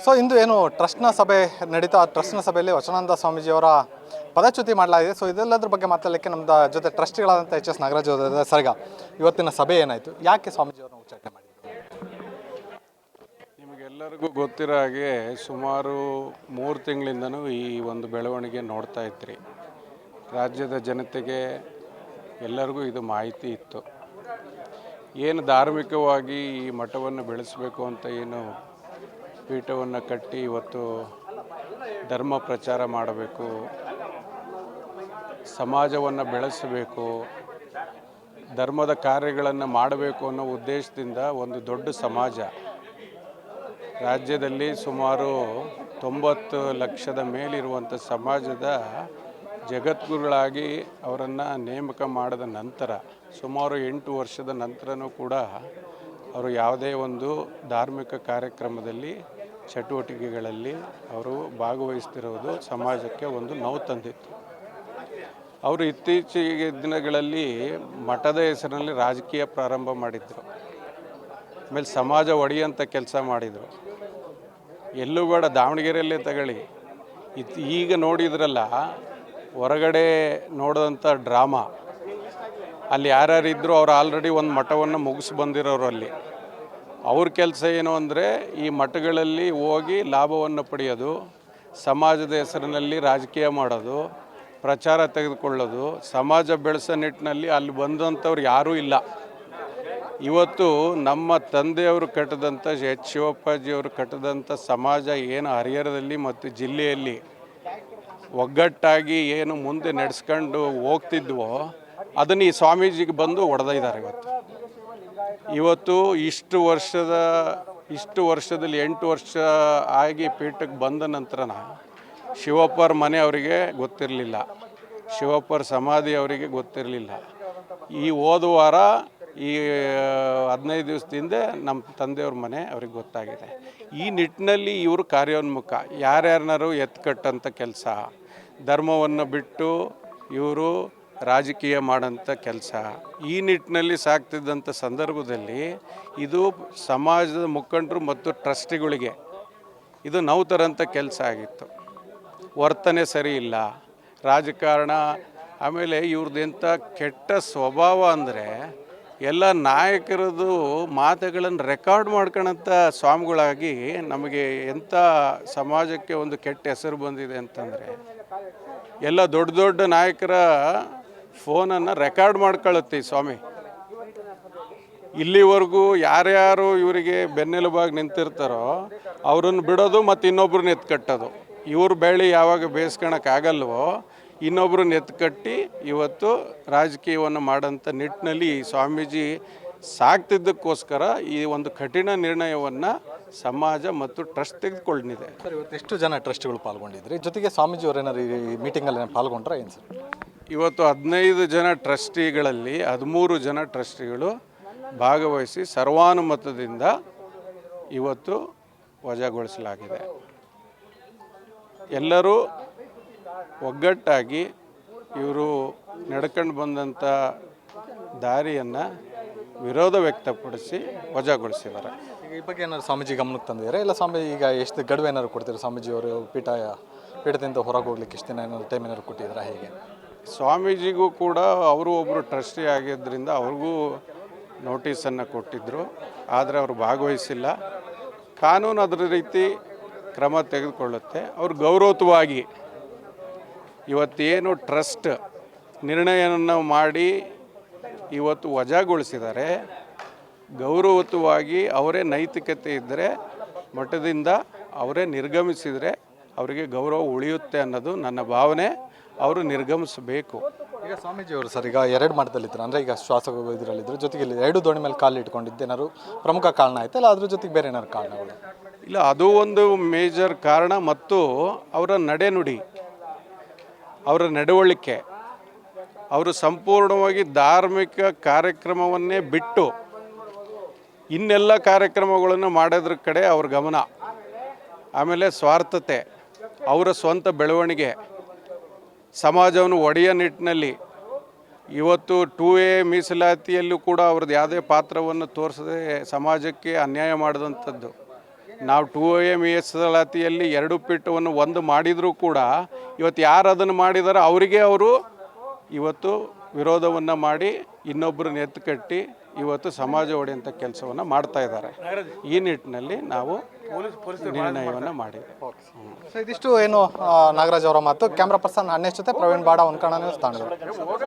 So ಇಂದು ಏನು ಟ್ರಸ್ಟ್ನ ಸಭೆ ನಡೀತಾ ಆ ಟ್ರಸ್ಟ್ನ ಸಭೆಯಲ್ಲಿ ವಚನಾನಂದ ಸ್ವಾಮೀಜಿಯವರ ಪದಚ್ಯುತಿ ಮಾಡಲಾಗಿದೆ. ಸೊ ಇದೆಲ್ಲದ್ರ ಬಗ್ಗೆ ಮಾತಾಡಲಿಕ್ಕೆ ನಮ್ಮ ಜೊತೆ ಟ್ರಸ್ಟಿಗಳಾದಂಥ ಎಚ್ ಎಸ್ ನಾಗರಾಜ್ ಅವರ ಸರ್ಗ ಇವತ್ತಿನ ಸಭೆ ಏನಾಯಿತು, ಯಾಕೆ ಸ್ವಾಮೀಜಿಯವ್ರನ್ನ ಉಚ್ಚಾಟನೆ ಮಾಡಿದ್ರು? ನಿಮಗೆಲ್ಲರಿಗೂ ಗೊತ್ತಿರೋ ಹಾಗೆ ಸುಮಾರು 3 ತಿಂಗಳಿಂದನೂ ಈ ಒಂದು ಬೆಳವಣಿಗೆ ನೋಡ್ತಾ ಇದ್ರಿ. ರಾಜ್ಯದ ಜನತೆಗೆ ಎಲ್ಲರಿಗೂ ಇದು ಮಾಹಿತಿ ಇತ್ತು. ಏನು ಧಾರ್ಮಿಕವಾಗಿ ಈ ಮಠವನ್ನು ಬೆಳೆಸಬೇಕು ಅಂತ ಏನು ಪೀಠವನ್ನು ಕಟ್ಟಿ ಇವತ್ತು ಧರ್ಮ ಪ್ರಚಾರ ಮಾಡಬೇಕು, ಸಮಾಜವನ್ನು ಬೆಳೆಸಬೇಕು, ಧರ್ಮದ ಕಾರ್ಯಗಳನ್ನು ಮಾಡಬೇಕು ಅನ್ನೋ ಉದ್ದೇಶದಿಂದ ಒಂದು ದೊಡ್ಡ ಸಮಾಜ ರಾಜ್ಯದಲ್ಲಿ ಸುಮಾರು 90 ಲಕ್ಷದ ಮೇಲಿರುವಂಥ ಸಮಾಜದ ಜಗದ್ಗುರುಗಳಾಗಿ ಅವರನ್ನು ನೇಮಕ ಮಾಡಿದ ನಂತರ ಸುಮಾರು 8 ವರ್ಷದ ನಂತರನೂ ಕೂಡ ಅವರು ಯಾವುದೇ ಒಂದು ಧಾರ್ಮಿಕ ಕಾರ್ಯಕ್ರಮದಲ್ಲಿ ಚಟುವಟಿಕೆಗಳಲ್ಲಿ ಅವರು ಭಾಗವಹಿಸ್ತಿರೋದು ಸಮಾಜಕ್ಕೆ ಒಂದು ನೋವು ತಂದಿತ್ತು. ಅವರು ಇತ್ತೀಚೆಗೆ ದಿನಗಳಲ್ಲಿ ಮಠದ ಹೆಸರಿನಲ್ಲಿ ರಾಜಕೀಯ ಪ್ರಾರಂಭ ಮಾಡಿದರು. ಆಮೇಲೆ ಸಮಾಜ ಒಡೆಯುವಂಥ ಕೆಲಸ ಮಾಡಿದರು. ಎಲ್ಲೂ ಬೇಡ, ದಾವಣಗೆರೆಯಲ್ಲೇ ತಗೊಳ್ಳಿ, ಈಗ ನೋಡಿದ್ರಲ್ಲ ಹೊರಗಡೆ ನೋಡೋಂಥ ಡ್ರಾಮಾ, ಅಲ್ಲಿ ಯಾರ್ಯಾರಿದ್ದರೂ ಅವ್ರು ಆಲ್ರೆಡಿ ಒಂದು ಮಠವನ್ನು ಮುಗಿಸಿ ಬಂದಿರೋರು. ಅಲ್ಲಿ ಅವ್ರ ಕೆಲಸ ಏನು ಅಂದರೆ ಈ ಮಠಗಳಲ್ಲಿ ಹೋಗಿ ಲಾಭವನ್ನು ಪಡೆಯೋದು, ಸಮಾಜದ ಹೆಸರಿನಲ್ಲಿ ರಾಜಕೀಯ ಮಾಡೋದು, ಪ್ರಚಾರ ತೆಗೆದುಕೊಳ್ಳೋದು, ಸಮಾಜ ಬೆಳೆಸೋ ನಿಟ್ಟಿನಲ್ಲಿ ಅಲ್ಲಿ ಬಂದಂಥವ್ರು ಯಾರೂ ಇಲ್ಲ. ಇವತ್ತು ನಮ್ಮ ತಂದೆಯವರು ಕಟ್ಟಿದಂಥ ಎಚ್ ಶಿವಪ್ಪಾಜಿಯವರು ಕಟ್ಟಿದಂಥ ಸಮಾಜ ಏನು ಹರಿಹರದಲ್ಲಿ ಮತ್ತು ಜಿಲ್ಲೆಯಲ್ಲಿ ಒಗ್ಗಟ್ಟಾಗಿ ಏನು ಮುಂದೆ ನಡೆಸ್ಕೊಂಡು ಹೋಗ್ತಿದ್ವೋ ಅದನ್ನು ಈ ಸ್ವಾಮೀಜಿಗೆ ಬಂದು ಹೊಡೆದಿದ್ದಾರೆ. ಇವತ್ತು ಇಷ್ಟು ವರ್ಷದಲ್ಲಿ 8 ವರ್ಷ ಆಗಿ ಪೀಠಕ್ಕೆ ಬಂದ ನಂತರನ ಶಿವಪ್ಪರ ಮನೆ ಅವರಿಗೆ ಗೊತ್ತಿರಲಿಲ್ಲ, ಶಿವಪ್ಪರ ಸಮಾಧಿ ಅವರಿಗೆ ಗೊತ್ತಿರಲಿಲ್ಲ. ಈ ಹೋದ ವಾರ ಈ 15 ದಿವಸದಿಂದ ನಮ್ಮ ತಂದೆಯವ್ರ ಮನೆ ಅವ್ರಿಗೆ ಗೊತ್ತಾಗಿದೆ. ಈ ನಿಟ್ಟಿನಲ್ಲಿ ಇವರು ಕಾರ್ಯೋನ್ಮುಖ, ಯಾರ್ಯಾರನ್ನಾರು ಎತ್ಕಟ್ಟಂಥ ಕೆಲಸ, ಧರ್ಮವನ್ನು ಬಿಟ್ಟು ಇವರು ರಾಜಕೀಯ ಮಾಡೋಂಥ ಕೆಲಸ, ಈ ನಿಟ್ಟಿನಲ್ಲಿ ಸಾಗ್ತಿದ್ದಂಥ ಸಂದರ್ಭದಲ್ಲಿ ಇದು ಸಮಾಜದ ಮುಖಂಡರು ಮತ್ತು ಟ್ರಸ್ಟಿಗಳಿಗೆ ಇದು ನೋವು ತರೋಂಥ ಕೆಲಸ ಆಗಿತ್ತು. ವರ್ತನೆ ಸರಿ ಇಲ್ಲ, ರಾಜಕಾರಣ. ಆಮೇಲೆ ಇವ್ರದ್ದೆಂಥ ಕೆಟ್ಟ ಸ್ವಭಾವ ಅಂದರೆ ಎಲ್ಲ ನಾಯಕರದು ಮಾತುಗಳನ್ನು ರೆಕಾರ್ಡ್ ಮಾಡ್ಕೊಳ್ಳೋಂಥ ಸ್ವಾಮಿಗಳಾಗಿ ನಮಗೆ ಎಂಥ ಸಮಾಜಕ್ಕೆ ಒಂದು ಕೆಟ್ಟ ಹೆಸರು ಬಂದಿದೆ ಅಂತಂದರೆ, ಎಲ್ಲ ದೊಡ್ಡ ದೊಡ್ಡ ನಾಯಕರ ಫೋನನ್ನು ರೆಕಾರ್ಡ್ ಮಾಡ್ಕೊಳ್ಳುತ್ತೆ ಈ ಸ್ವಾಮಿ. ಇಲ್ಲಿವರೆಗೂ ಯಾರ್ಯಾರು ಇವರಿಗೆ ಬೆನ್ನೆಲುಬಾಗಿ ನಿಂತಿರ್ತಾರೋ ಅವ್ರನ್ನ ಬಿಡೋದು ಮತ್ತು ಇನ್ನೊಬ್ರನ್ನ ಎತ್ಕಟ್ಟೋದು. ಇವ್ರ ಬೆಳೆ ಯಾವಾಗ ಬೇಯಿಸ್ಕೊಳಕ್ಕಾಗಲ್ವೋ ಇನ್ನೊಬ್ರನ್ನ ಎತ್ಕಟ್ಟಿ ಇವತ್ತು ರಾಜಕೀಯವನ್ನು ಮಾಡೋಂಥ ನಿಟ್ಟಿನಲ್ಲಿ ಸ್ವಾಮೀಜಿ ಸಾಗ್ತಿದ್ದಕ್ಕೋಸ್ಕರ ಈ ಒಂದು ಕಠಿಣ ನಿರ್ಣಯವನ್ನು ಸಮಾಜ ಮತ್ತು ಟ್ರಸ್ಟ್ ತೆಗೆದುಕೊಂಡಿದೆ. ಸರ್, ಇವತ್ತು ಎಷ್ಟು ಜನ ಟ್ರಸ್ಟಿಗಳು ಪಾಲ್ಗೊಂಡಿದ್ರಿ? ಜೊತೆಗೆ ಸ್ವಾಮೀಜಿಯವರು ಏನಾರು ಈ ಮೀಟಿಂಗಲ್ಲಿ ಪಾಲ್ಗೊಂಡ್ರೆ ಏನು ಸರ್? ಇವತ್ತು 15 ಜನ ಟ್ರಸ್ಟಿಗಳಲ್ಲಿ 13 ಜನ ಟ್ರಸ್ಟಿಗಳು ಭಾಗವಹಿಸಿ ಸರ್ವಾನುಮತದಿಂದ ಇವತ್ತು ವಜಾಗೊಳಿಸಲಾಗಿದೆ. ಎಲ್ಲರೂ ಒಗ್ಗಟ್ಟಾಗಿ ಇವರು ನಡ್ಕೊಂಡು ಬಂದಂಥ ದಾರಿಯನ್ನು ವಿರೋಧ ವ್ಯಕ್ತಪಡಿಸಿ ವಜಾಗೊಳಿಸಿದ್ದಾರೆ. ಈ ಬಗ್ಗೆ ಏನಾದ್ರು ಸ್ವಾಮೀಜಿ ಗಮನಕ್ಕೆ ತಂದಿದ್ದಾರೆ? ಇಲ್ಲ ಸ್ವಾಮಿ ಈಗ ಎಷ್ಟು ಗಡುವು ಏನಾದ್ರು ಕೊಡ್ತೀರಾ? ಸ್ವಾಮೀಜಿಯವರು ಪೀಠದಿಂದ ಹೊರಗೆ ಹೋಗ್ಲಿಕ್ಕೆ ಎಷ್ಟು ದಿನ ಏನಾದ್ರು ಟೈಮ್ ಏನಾದ್ರು ಕೊಟ್ಟಿದ್ದೀರಾ? ಹೇಗೆ? ಸ್ವಾಮೀಜಿಗೂ ಕೂಡ ಅವರು ಒಬ್ಬರು ಟ್ರಸ್ಟಿ ಆಗಿದ್ದರಿಂದ ಅವ್ರಿಗೂ ನೋಟಿಸನ್ನು ಕೊಟ್ಟಿದ್ದರು, ಆದರೆ ಅವರು ಭಾಗವಹಿಸಿಲ್ಲ. ಕಾನೂನು ಅದರ ರೀತಿ ಕ್ರಮ ತೆಗೆದುಕೊಳ್ಳುತ್ತೆ. ಅವರು ಗೌರವಯುತವಾಗಿ ಇವತ್ತೇನು ಟ್ರಸ್ಟ್ ನಿರ್ಣಯವನ್ನು ಮಾಡಿ ಇವತ್ತು ವಜಾಗೊಳಿಸಿದ್ದಾರೆ, ಗೌರವಯುತವಾಗಿ ಅವರೇ ನೈತಿಕತೆ ಇದ್ದರೆ ಮಠದಿಂದ ಅವರೇ ನಿರ್ಗಮಿಸಿದರೆ ಅವರಿಗೆ ಗೌರವ ಉಳಿಯುತ್ತೆ ಅನ್ನೋದು ನನ್ನ ಭಾವನೆ. ಅವರು ನಿರ್ಗಮಿಸಬೇಕು. ಈಗ ಸ್ವಾಮೀಜಿಯವರು ಸರ್ ಈಗ 2 ಮಠದಲ್ಲಿದ್ದರು, ಅಂದರೆ ಈಗ ಶ್ವಾಸ ಇದರಲ್ಲಿದ್ದರು, ಜೊತೆಗೆ 2 ದೋಣಿ ಮೇಲೆ ಕಾಲು ಇಟ್ಕೊಂಡಿದ್ದೇನಾದ್ರು ಪ್ರಮುಖ ಕಾರಣ ಆಯಿತು? ಇಲ್ಲ ಅದ್ರ ಜೊತೆಗೆ ಬೇರೆ ಏನಾದ್ರು ಕಾರಣಗಳು? ಇಲ್ಲ, ಅದು ಒಂದು ಮೇಜರ್ ಕಾರಣ. ಮತ್ತು ಅವರ ನಡೆನುಡಿ, ಅವರ ನಡವಳಿಕೆ, ಅವರು ಸಂಪೂರ್ಣವಾಗಿ ಧಾರ್ಮಿಕ ಕಾರ್ಯಕ್ರಮವನ್ನೇ ಬಿಟ್ಟು ಇನ್ನೆಲ್ಲ ಕಾರ್ಯಕ್ರಮಗಳನ್ನು ಮಾಡೋದ್ರ ಕಡೆ ಅವ್ರ ಗಮನ. ಆಮೇಲೆ ಸ್ವಾರ್ಥತೆ, ಅವರ ಸ್ವಂತ ಬೆಳವಣಿಗೆ, ಸಮಾಜವನ್ನು ಒಡೆಯ ನಿಟ್ಟಿನಲ್ಲಿ ಇವತ್ತು 2A ಮೀಸಲಾತಿಯಲ್ಲೂ ಕೂಡ ಅವ್ರದ್ದು ಯಾವುದೇ ಪಾತ್ರವನ್ನು ತೋರಿಸದೆ ಸಮಾಜಕ್ಕೆ ಅನ್ಯಾಯ ಮಾಡಿದಂಥದ್ದು. ನಾವು 2A ಮೀಸಲಾತಿಯಲ್ಲಿ 2 ಪೀಠವನ್ನು ಒಂದು ಮಾಡಿದರೂ ಕೂಡ ಇವತ್ತು ಯಾರು ಅದನ್ನು ಮಾಡಿದಾರೋ ಅವರಿಗೆ ಅವರು ಇವತ್ತು ವಿರೋಧವನ್ನು ಮಾಡಿ ಇನ್ನೊಬ್ಬರನ್ನ ಎತ್ತುಕಟ್ಟಿ ಇವತ್ತು ಸಮಾಜ ಒಡೆಯುವಂಥ ಕೆಲಸವನ್ನು ಮಾಡ್ತಾ ಇದ್ದಾರೆ. ಈ ನಿಟ್ಟಿನಲ್ಲಿ ನಾವು ನಿರ್ಣಯವನ್ನು ಮಾಡಿದ್ದೇವೆ. ಸೊ ಇದಿಷ್ಟು ಏನು ನಾಗರಾಜ್ ಅವರ ಮಾತು. ಕ್ಯಾಮ್ರಾ ಪರ್ಸನ್ ಅಣ್ಣೇಶ್ ಜೊತೆ ಪ್ರವೀಣ್ ಬಾಡ, ಒಂಕಣ ನ್ಯೂಸ್, ತಾಂಡೂರು.